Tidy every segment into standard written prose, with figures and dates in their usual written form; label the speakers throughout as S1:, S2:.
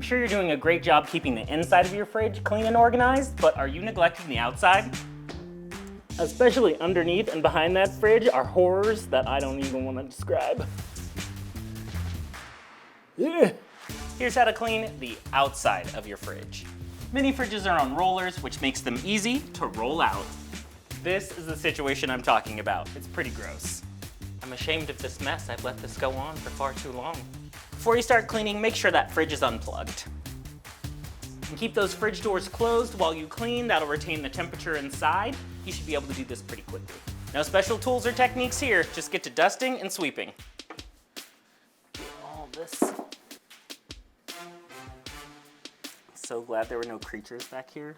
S1: I'm sure you're doing a great job keeping the inside of your fridge clean and organized, but are you neglecting the outside? Especially underneath and behind that fridge are horrors that I don't even want to describe. Ugh. Here's how to clean the outside of your fridge. Many fridges are on rollers, which makes them easy to roll out. This is the situation I'm talking about. It's pretty gross. I'm ashamed of this mess. I've let this go on for far too long. Before you start cleaning, make sure that fridge is unplugged. And keep those fridge doors closed while you clean. That'll retain the temperature inside. You should be able to do this pretty quickly. No special tools or techniques here. Just get to dusting and sweeping. Get all this. So glad there were no creatures back here.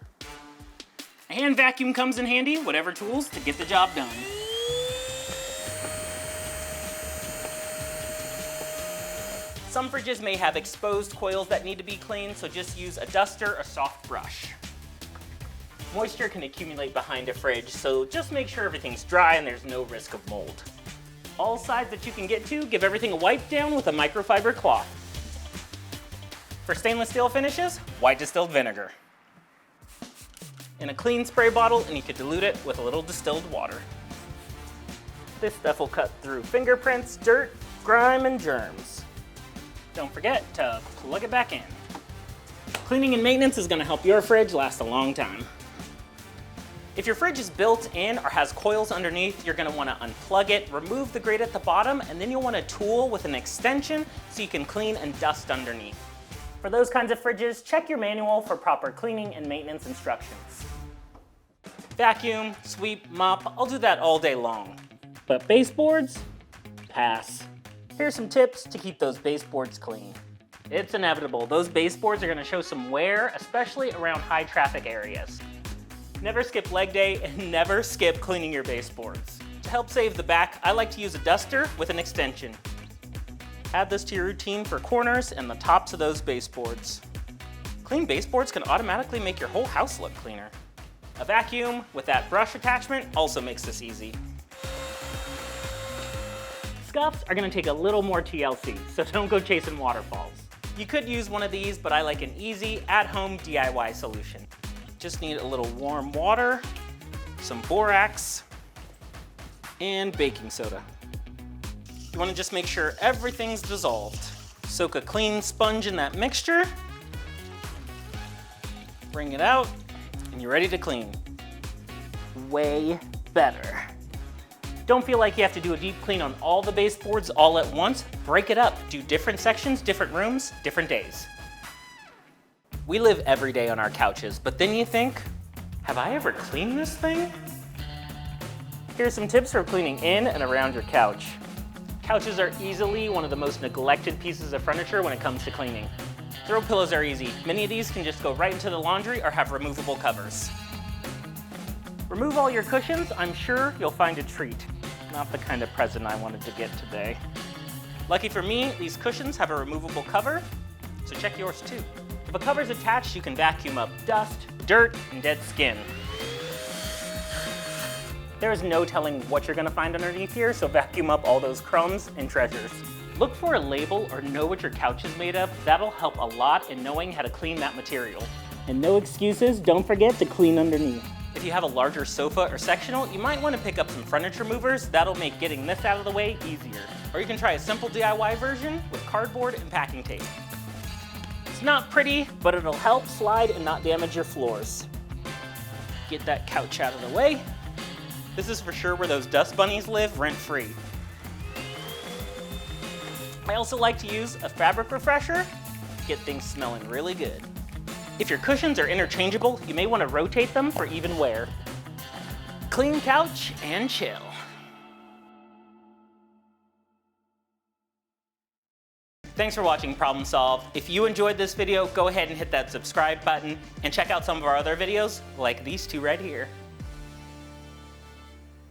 S1: A hand vacuum comes in handy, whatever tools to get the job done. Some fridges may have exposed coils that need to be cleaned, so just use a duster or soft brush. Moisture can accumulate behind a fridge, so just make sure everything's dry and there's no risk of mold. All sides that you can get to, give everything a wipe down with a microfiber cloth. For stainless steel finishes, white distilled vinegar. In a clean spray bottle, and you could dilute it with a little distilled water. This stuff will cut through fingerprints, dirt, grime, and germs. Don't forget to plug it back in. Cleaning and maintenance is going to help your fridge last a long time. If your fridge is built in or has coils underneath, you're going to want to unplug it, remove the grate at the bottom, and then you'll want a tool with an extension so you can clean and dust underneath. For those kinds of fridges, check your manual for proper cleaning and maintenance instructions. Vacuum, sweep, mop, I'll do that all day long. But baseboards? Pass. Here's some tips to keep those baseboards clean. It's inevitable. Those baseboards are going to show some wear, especially around high traffic areas. Never skip leg day and never skip cleaning your baseboards. To help save the back, I like to use a duster with an extension. Add this to your routine for corners and the tops of those baseboards. Clean baseboards can automatically make your whole house look cleaner. A vacuum with that brush attachment also makes this easy. Scuffs are going to take a little more TLC, so don't go chasing waterfalls. You could use one of these, but I like an easy, at-home DIY solution. Just need a little warm water, some borax, and baking soda. You want to just make sure everything's dissolved. Soak a clean sponge in that mixture, bring it out, and you're ready to clean. Way better. Don't feel like you have to do a deep clean on all the baseboards all at once. Break it up. Do different sections, different rooms, different days. We live every day on our couches, but then you think, have I ever cleaned this thing? Here's some tips for cleaning in and around your couch. Couches are easily one of the most neglected pieces of furniture when it comes to cleaning. Throw pillows are easy. Many of these can just go right into the laundry or have removable covers. Remove all your cushions, I'm sure you'll find a treat. Not the kind of present I wanted to get today. Lucky for me, these cushions have a removable cover, so check yours too. If a cover's attached, you can vacuum up dust, dirt, and dead skin. There is no telling what you're gonna find underneath here, so vacuum up all those crumbs and treasures. Look for a label or know what your couch is made of. That'll help a lot in knowing how to clean that material. And no excuses, don't forget to clean underneath. If you have a larger sofa or sectional, you might want to pick up some furniture movers. That'll make getting this out of the way easier. Or you can try a simple DIY version with cardboard and packing tape. It's not pretty, but it'll help slide and not damage your floors. Get that couch out of the way. This is for sure where those dust bunnies live rent-free. I also like to use a fabric refresher to get things smelling really good. If your cushions are interchangeable, you may want to rotate them for even wear. Clean couch and chill. Thanks for watching Problem Solved. If you enjoyed this video, go ahead and hit that subscribe button and check out some of our other videos like these two right here.